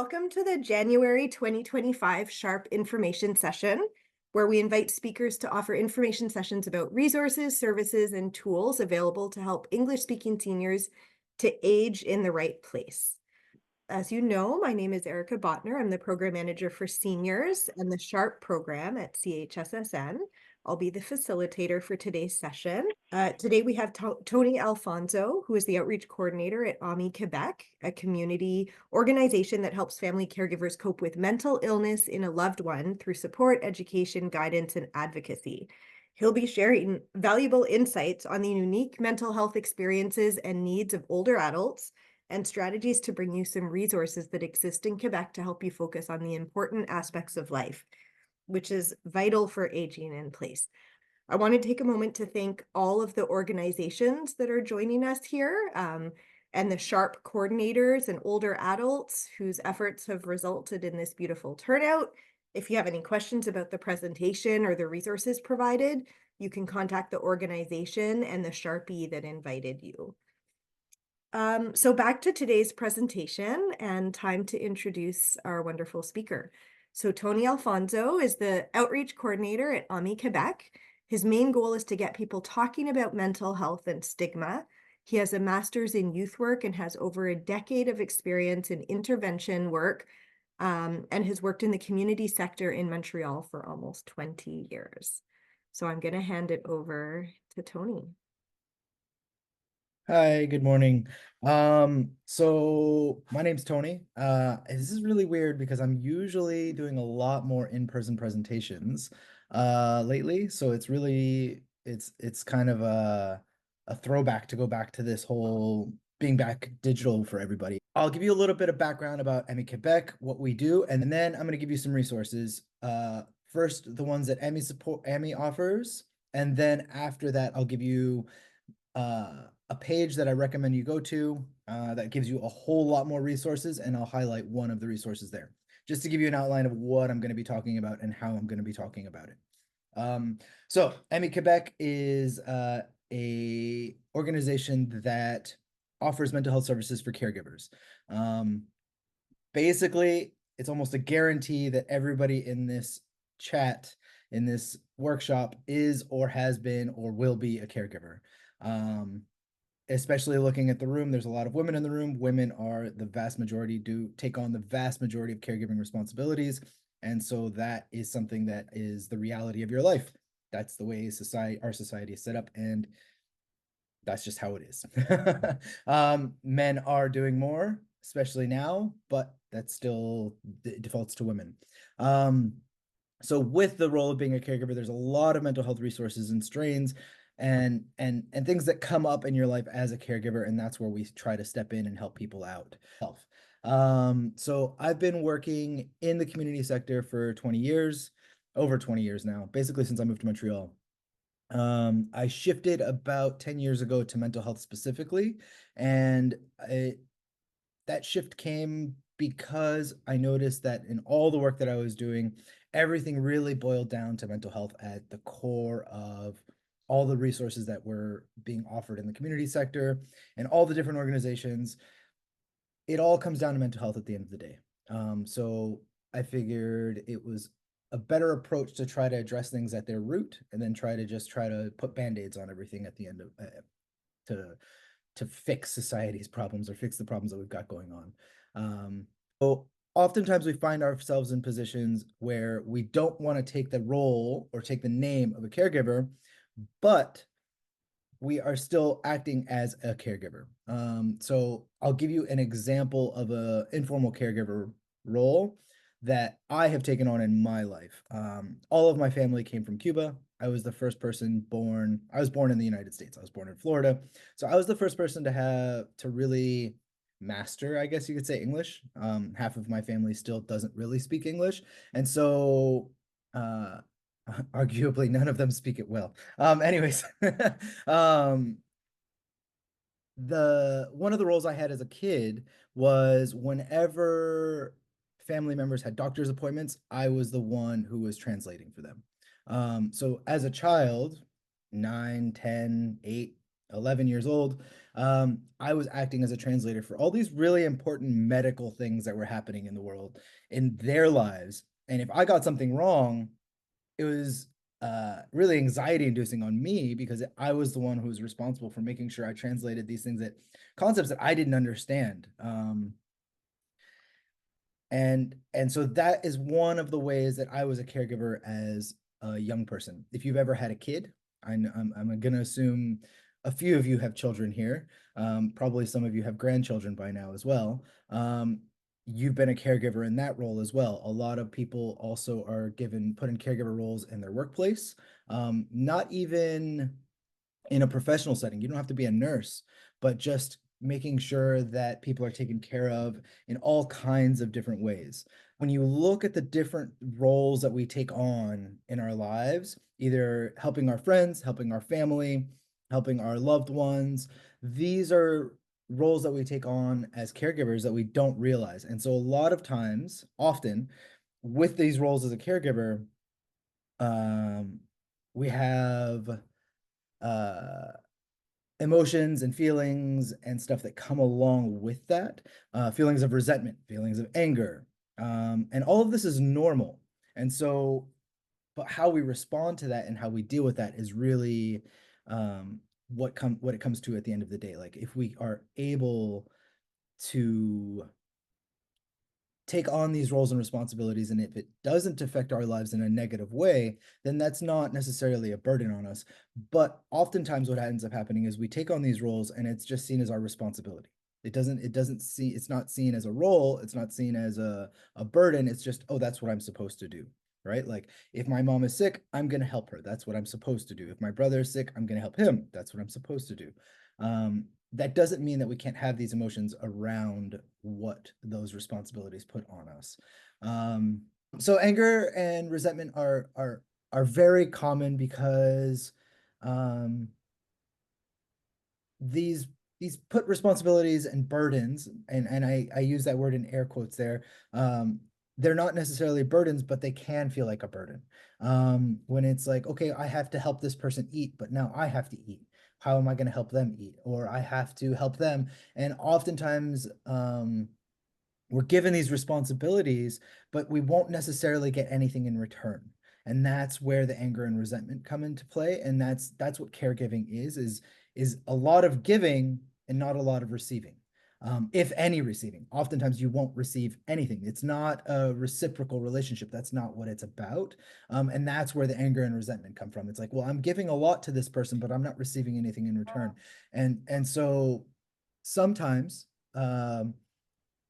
Welcome to the January 2025 Sharp Information Session, where we invite speakers to offer information sessions about resources, services, and tools available to help English-speaking seniors to age in the right place. As you know, my name is Erica Botner. I'm the program manager for seniors and the Sharp program at CHSSN. I'll be the facilitator for today's session. Today we have Tony Alfonso, who is the outreach coordinator at AMI-Quebec, a community organization that helps family caregivers cope with mental illness in a loved one through support, education, guidance, and advocacy. He'll be sharing valuable insights on the unique mental health experiences and needs of older adults and strategies to bring you some resources that exist in Quebec to help you focus on the important aspects of life, which is vital for aging in place. I want to take a moment to thank all of the organizations that are joining us here, and the Sharp coordinators and older adults whose efforts have resulted in this beautiful turnout. If you have any questions about the presentation or the resources provided, you can contact the organization and the Sharpie that invited you. So back to today's presentation and time to introduce our wonderful speaker. So Tony Alfonso is the outreach coordinator at AMI-Quebec. His main goal is to get people talking about mental health and stigma. He has a master's in youth work and has over a decade of experience in intervention work, and has worked in the community sector in Montreal for almost 20 years. So I'm going to hand it over to Tony. Hi, good morning. So my name's Tony. This is really weird because I'm usually doing a lot more in-person presentations lately. So it's kind of a throwback to go back to this whole being back digital for everybody. I'll give you a little bit of background about AMI-Quebec, what we do, and then I'm going to give you some resources. First, the ones that AMI offers, and then after that, I'll give you a page that I recommend you go to that gives you a whole lot more resources, and I'll highlight one of the resources there, just to give you an outline of what I'm going to be talking about and how I'm going to be talking about it. So AMI-Quebec is a organization that offers mental health services for caregivers. Basically, it's almost a guarantee that everybody in this chat, in this workshop, is or has been or will be a caregiver. Especially looking at the room, there's a lot of women in the room. Women are the vast majority, do take on the vast majority of caregiving responsibilities. And so that is something that is the reality of your life. That's the way our society is set up, and that's just how it is. Men are doing more, especially now, but that still defaults to women. So with the role of being a caregiver, there's a lot of mental health resources and strains and things that come up in your life as a caregiver, and that's where we try to step in and help people out. So I've been working in the community sector for 20 years, over 20 years now, basically since I moved to Montreal. I shifted about 10 years ago to mental health specifically, and that shift came because I noticed that in all the work that I was doing, everything really boiled down to mental health at the core of all the resources that were being offered in the community sector and all the different organizations. It all comes down to mental health at the end of the day. So I figured it was a better approach to try to address things at their root, and then try to put band-aids on everything at the end of to fix society's problems or fix the problems that we've got going on. So oftentimes we find ourselves in positions where we don't want to take the role or take the name of a caregiver, but we are still acting as a caregiver. So I'll give you an example of an informal caregiver role that I have taken on in my life. All of my family came from Cuba. I was the first person born. I was born in the United States. I was born in Florida. So I was the first person to really master, I guess you could say, English. Half of my family still doesn't really speak English. And so arguably none of them speak it well. Anyways, one of the roles I had as a kid was whenever family members had doctor's appointments, I was the one who was translating for them. So as a child, 9, 10, 8, 11 years old, I was acting as a translator for all these really important medical things that were happening in the world, in their lives. And if I got something wrong, it was really anxiety inducing on me because I was the one who was responsible for making sure I translated these things, that concepts that I didn't understand. And so that is one of the ways that I was a caregiver as a young person. If you've ever had a kid, I'm going to assume a few of you have children here. Probably some of you have grandchildren by now as well. You've been a caregiver in that role as well. A lot of people also are put in caregiver roles in their workplace, not even in a professional setting. You don't have to be a nurse, but just making sure that people are taken care of in all kinds of different ways. When you look at the different roles that we take on in our lives, either helping our friends, helping our family, helping our loved ones, these are roles that we take on as caregivers that we don't realize. And so a lot of times, often with these roles as a caregiver, we have uh emotions and feelings and stuff that come along with that, feelings of resentment, feelings of anger, and all of this is normal. And so, but how we respond to that and how we deal with that is really what it comes to at the end of the day. Like if we are able to take on these roles and responsibilities, and if it doesn't affect our lives in a negative way, then that's not necessarily a burden on us. But oftentimes what ends up happening is we take on these roles and it's just seen as our responsibility. It's not seen as a role, it's not seen as a burden. It's just, oh, that's what I'm supposed to do, right? Like if my mom is sick, I'm going to help her, that's what I'm supposed to do. If my brother is sick, I'm going to help him, that's what I'm supposed to do. That doesn't mean that we can't have these emotions around what those responsibilities put on us. So anger and resentment are very common because um, these put responsibilities and burdens, and I use that word in air quotes there. They're not necessarily burdens, but they can feel like a burden. When it's like, okay, I have to help this person eat, but now I have to eat. How am I going to help them eat? Or I have to help them. And oftentimes, we're given these responsibilities, but we won't necessarily get anything in return. And that's where the anger and resentment come into play. And that's what caregiving is a lot of giving and not a lot of receiving. If any receiving. Oftentimes you won't receive anything. It's not a reciprocal relationship. That's not what it's about. And that's where the anger and resentment come from. It's like, well, I'm giving a lot to this person, but I'm not receiving anything in return. And so sometimes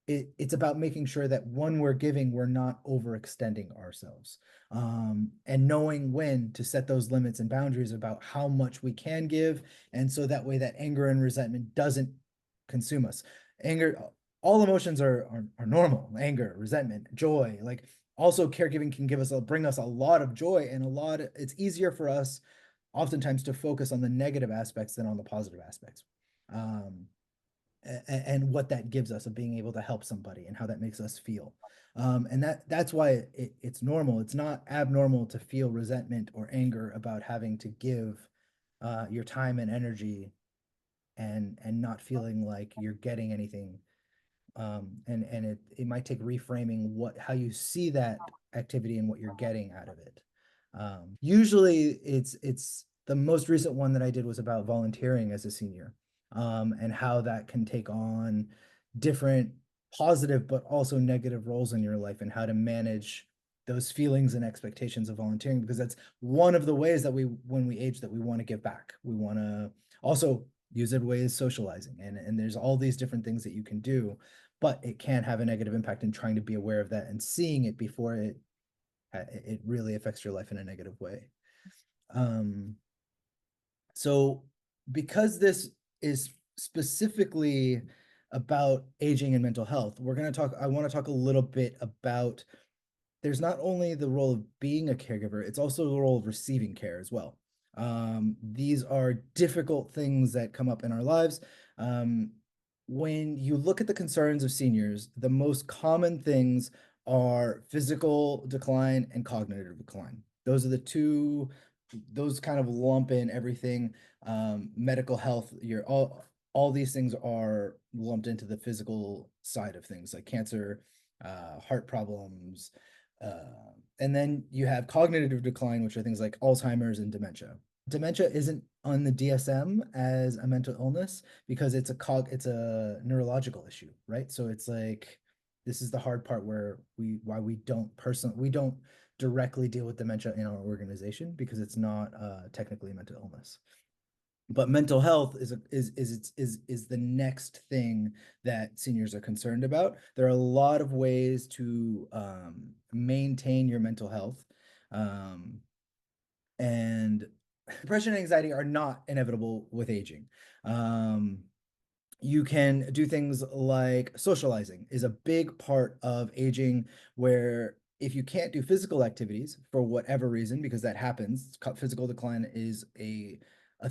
it's about making sure that when we're giving, we're not overextending ourselves, and knowing when to set those limits and boundaries about how much we can give. And so that way that anger and resentment doesn't consume us. Anger, all emotions are normal. Anger, resentment, joy, like also caregiving can bring us a lot of joy, and it's easier for us oftentimes to focus on the negative aspects than on the positive aspects. Um, and what that gives us of being able to help somebody and how that makes us feel. And that's why it's normal. It's not abnormal to feel resentment or anger about having to give your time and energy and not feeling like you're getting anything. And it might take reframing how you see that activity and what you're getting out of it. Usually it's the most recent one that I did was about volunteering as a senior, and how that can take on different positive but also negative roles in your life, and how to manage those feelings and expectations of volunteering, because that's one of the ways that when we age, that we want to give back. We want to also use it ways socializing, and there's all these different things that you can do, but it can have a negative impact, in trying to be aware of that and seeing it before it really affects your life in a negative way. So because this is specifically about aging and mental health, I want to talk a little bit about, there's not only the role of being a caregiver, it's also the role of receiving care as well. These are difficult things that come up in our lives. When you look at the concerns of seniors, the most common things are physical decline and cognitive decline. Those are the two those kind of lump in everything, medical health, all these things are lumped into the physical side of things like cancer, heart problems, and then you have cognitive decline, which are things like Alzheimer's and dementia. Dementia isn't on the DSM as a mental illness because it's a neurological issue, right? So it's like this is the hard part where why we don't directly deal with dementia in our organization because it's not technically a mental illness. But mental health is the next thing that seniors are concerned about. There are a lot of ways to maintain your mental health, and depression and anxiety are not inevitable with aging. You can do things like socializing is a big part of aging, where if you can't do physical activities for whatever reason, because that happens, physical decline is a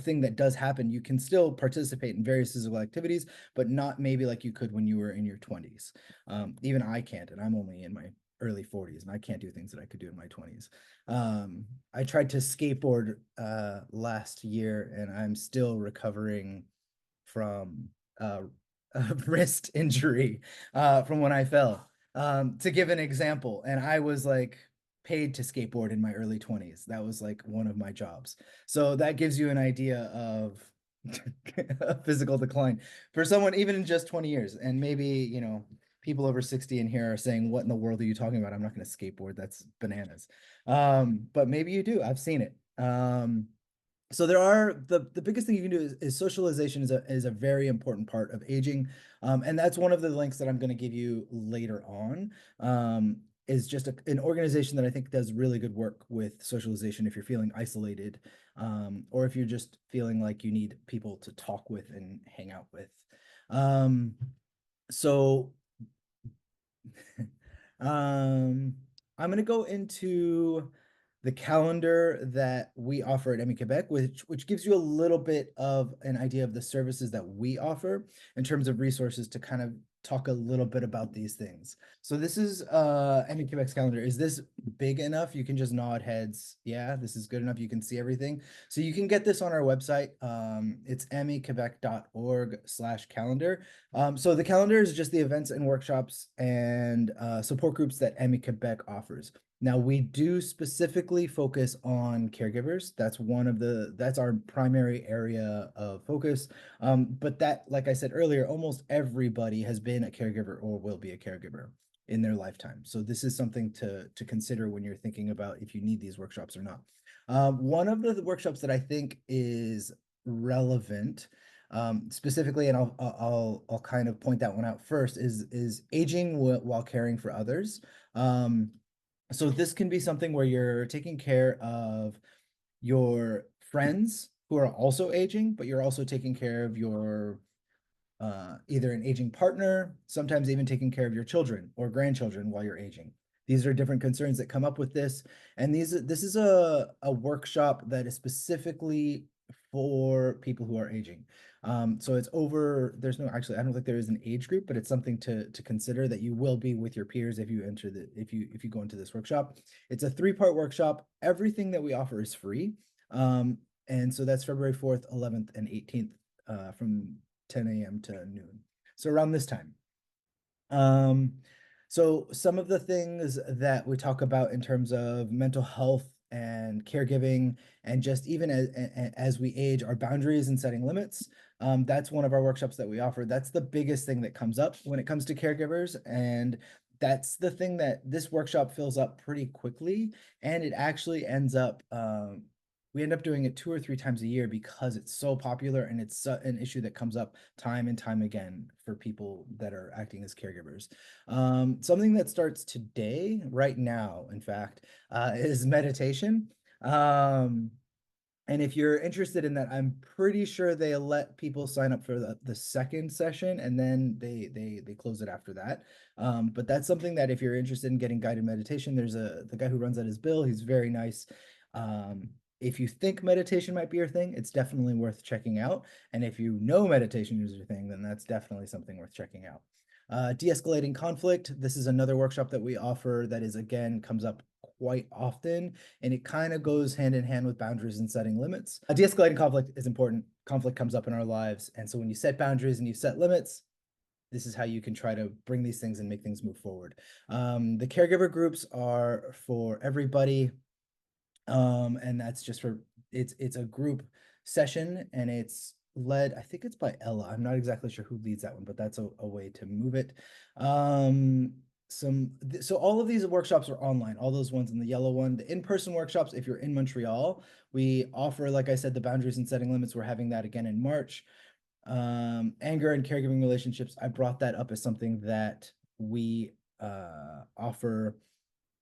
thing that does happen, you can still participate in various physical activities, but not maybe like you could when you were in your 20s. Even I can't, and I'm only in my early 40s, and I can't do things that I could do in my 20s. I tried to skateboard last year, and I'm still recovering from uh, a wrist injury from when I fell. To give an example, and I was like paid to skateboard in my early 20s. That was like one of my jobs. So that gives you an idea of physical decline for someone even in just 20 years. And maybe, people over 60 in here are saying, what in the world are you talking about? I'm not going to skateboard. That's bananas. But maybe you do. I've seen it. So there are the biggest thing you can do is socialization is a very important part of aging. And that's one of the links that I'm going to give you later on. Is just an organization that I think does really good work with socialization if you're feeling isolated, or if you're just feeling like you need people to talk with and hang out with. So um, I'm going to go into the calendar that we offer at AMI-Quebec, which gives you a little bit of an idea of the services that we offer in terms of resources to kind of talk a little bit about these things. So this is AMI-Quebec's calendar. Is this big enough? You can just nod heads. Yeah, this is good enough. You can see everything. So you can get this on our website. It's amiquebec.org/calendar. So the calendar is just the events and workshops and support groups that AMI-Quebec offers. Now we do specifically focus on caregivers. That's our primary area of focus. But that, like I said earlier, almost everybody has been a caregiver or will be a caregiver in their lifetime. So this is something to consider when you're thinking about if you need these workshops or not. One of the workshops that I think is relevant, specifically, and I'll kind of point that one out first, is aging while caring for others. So this can be something where you're taking care of your friends who are also aging, but you're also taking care of your either an aging partner, sometimes even taking care of your children or grandchildren while you're aging. These are different concerns that come up with this. And this is a workshop that is specifically for people who are aging. So it's there's no, actually, I don't think there is an age group, but it's something to consider that you will be with your peers if you if you go into this workshop. It's a 3-part workshop. Everything that we offer is free. And so that's February 4th, 11th, and 18th from 10 a.m. to noon. So around this time. So some of the things that we talk about in terms of mental health and caregiving, and just even as we age, our boundaries and setting limits. That's one of our workshops that we offer. That's the biggest thing that comes up when it comes to caregivers. And that's the thing that this workshop fills up pretty quickly. And it actually ends up, we end up doing it 2 or 3 times a year because it's so popular and it's an issue that comes up time and time again for people that are acting as caregivers. Something that starts today, right now, in fact, is meditation. And if you're interested in that, I'm pretty sure they let people sign up for the second session, and then they close it after that. But that's something that if you're interested in getting guided meditation, there's the guy who runs that is Bill. He's very nice. If you think meditation might be your thing, it's definitely worth checking out. And if you know meditation is your thing, then that's definitely something worth checking out. De-escalating conflict. This is another workshop that we offer that is, again, comes up quite often, and it kind of goes hand in hand with boundaries and setting limits. De-escalating conflict is important. Conflict comes up in our lives, and so when you set boundaries and you set limits, this is how you can try to bring these things and make things move forward. The caregiver groups are for everybody. And that's just for it's a group session, and it's led, I think it's by Ella. I'm not exactly sure who leads that one, but that's a way to move it. So all of these workshops are online, all those ones in the yellow one. The in-person workshops, if you're in Montreal, we offer, like I said, the boundaries and setting limits. We're having that again in March. Anger and caregiving relationships, I brought that up as something that we offer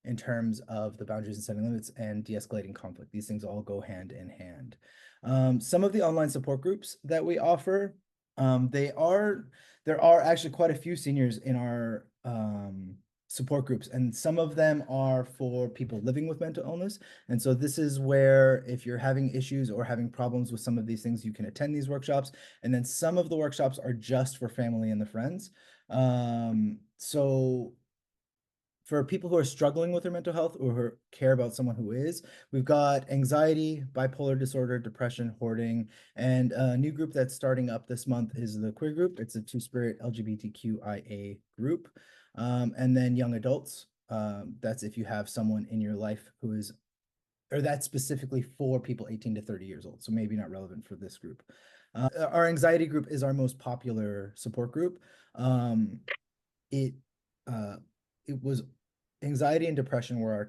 in terms of the boundaries and setting limits and de-escalating conflict. These things all go hand in hand. Some of the online support groups that we offer, there are actually quite a few seniors in our support groups, and some of them are for people living with mental illness. And so this is where, if you're having issues or having problems with some of these things, you can attend these workshops. And then some of the workshops are just for family and the friends. So for people who are struggling with their mental health or who care about someone who is, we've got anxiety, bipolar disorder, depression, hoarding, and a new group that's starting up this month is the queer group. It's a two-spirit LGBTQIA group. And then young adults, that's if you have someone in your life who is, or that's specifically for people 18 to 30 years old, so maybe not relevant for this group. Our anxiety group is our most popular support group. It uh, it was anxiety and depression were our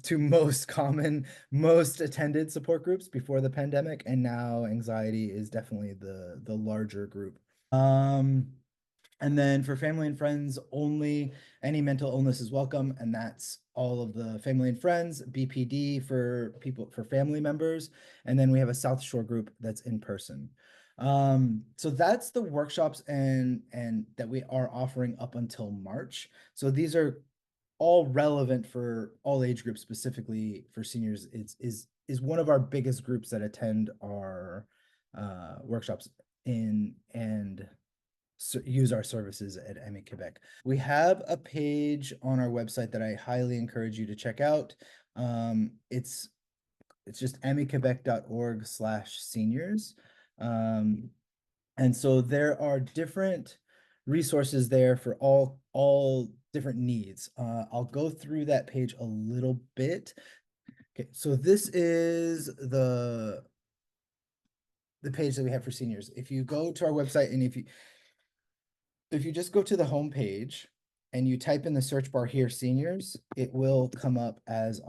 two most common, most attended support groups before the pandemic, and now anxiety is definitely the larger group. And then for family and friends only, any mental illness is welcome, and that's all of the family and friends, BPD for people, for family members, and then we have a South Shore group that's in person. So that's the workshops and that we are offering up until March. So these are all relevant for all age groups, specifically for seniors. Is one of our biggest groups that attend our workshops in and use our services at AMI-Quebec. We have a page on our website that I highly encourage you to check out. It's just amiquebec.org/seniors. And so there are different resources there for all different needs. I'll go through that page a little bit. Okay, so this is the page that we have for seniors. If you go to our website and if you just go to the home page and you type in the search bar here, seniors, it will come up as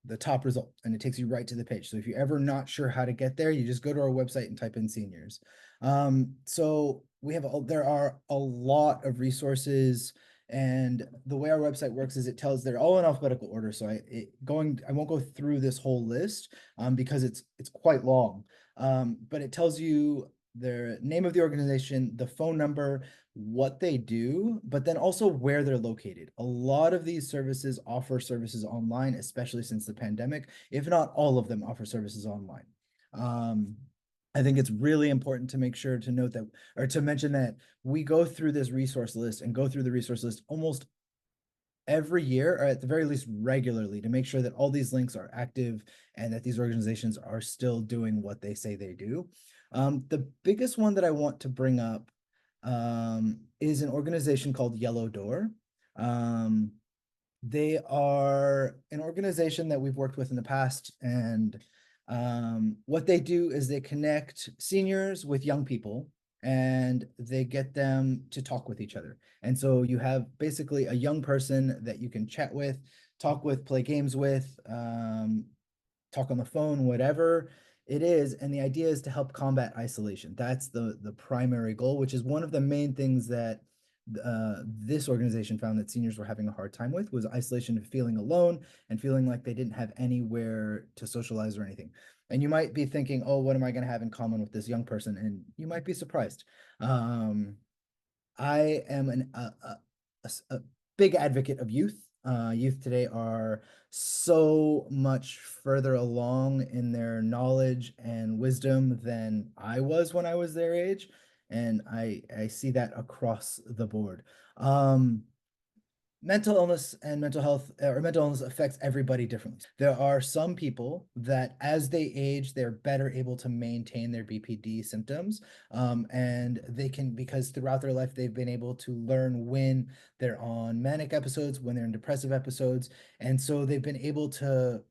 the top result, and it takes you right to the page. So if you're ever not sure how to get there, you just go to our website and type in seniors. So there are a lot of resources, and the way our website works is they're all in alphabetical order. So I won't go through this whole list because it's quite long. But it tells you the name of the organization, the phone number, what they do, but then also where they're located. A lot of these services offer services online, especially since the pandemic. If not all of them offer services online. I think it's really important to make sure to note that, or to mention that we go through this resource list and go through the resource list almost every year, or at the very least regularly, to make sure that all these links are active and that these organizations are still doing what they say they do. The biggest one that I want to bring up is an organization called Yellow Door. They are an organization that we've worked with in the past, and what they do is they connect seniors with young people, and they get them to talk with each other. And so you have basically a young person that you can chat with, talk with, play games with, talk on the phone, whatever it is. And the idea is to help combat isolation. That's the primary goal, which is one of the main things that this organization found that seniors were having a hard time with, was isolation of feeling alone and feeling like they didn't have anywhere to socialize or anything. And you might be thinking, oh, what am I going to have in common with this young person? And you might be surprised. I am a big advocate of youth. Youth today are so much further along in their knowledge and wisdom than I was when I was their age. And I see that across the board. mental illness and mental health or mental illness affects everybody differently. There are some people that as they age, they're better able to maintain their BPD symptoms. And they can, because throughout their life, they've been able to learn when they're on manic episodes, when they're in depressive episodes. And so they've been able to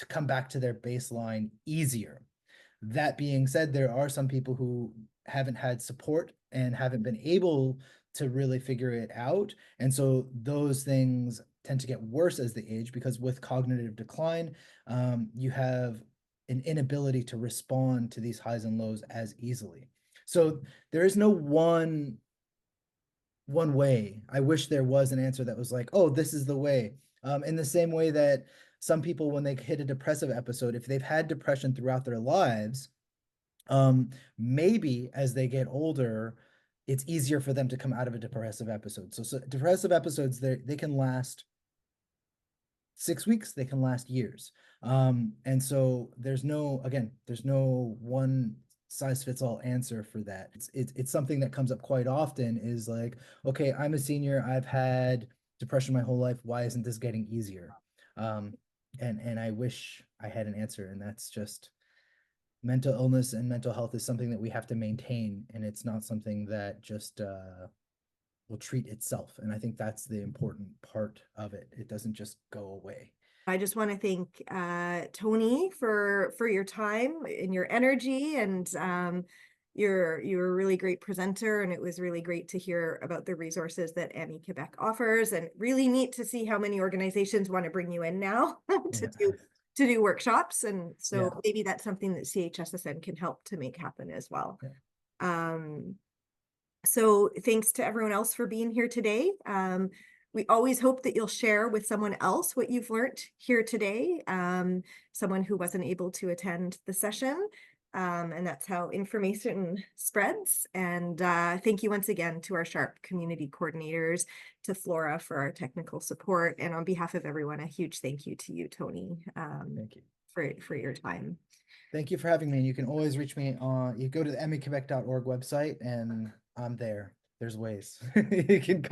come back to their baseline easier. That being said, there are some people who haven't had support and haven't been able to really figure it out. And so those things tend to get worse as they age, because with cognitive decline, you have an inability to respond to these highs and lows as easily. So there is no one way. I wish there was an answer that was like, oh, this is the way. In the same way that some people, when they hit a depressive episode, if they've had depression throughout their lives, maybe as they get older, it's easier for them to come out of a depressive episode. So depressive episodes, they can last 6 weeks, they can last years. And so there's no one size fits all answer for that. It's something that comes up quite often, is like, okay, I'm a senior, I've had depression my whole life, why isn't this getting easier? And I wish I had an answer, and that's just mental illness and mental health is something that we have to maintain, and it's not something that just will treat itself. And I think that's the important part of it. It doesn't just go away. I just want to thank Tony for your time and your energy, and you're a really great presenter, and it was really great to hear about the resources that AMI-Quebec offers, and really neat to see how many organizations want to bring you in now to do workshops. And so maybe that's something that CHSSN can help to make happen as well. So thanks to everyone else for being here today. We always hope that you'll share with someone else what you've learned here today, someone who wasn't able to attend the session. And that's how information spreads. And thank you once again to our SHARP community coordinators, to Flora for our technical support. And on behalf of everyone, a huge thank you to you, Tony, Thank you for your time. Thank you for having me. And you can always reach me on, you go to the AMI-Quebec.org website, and I'm there. There's ways. You can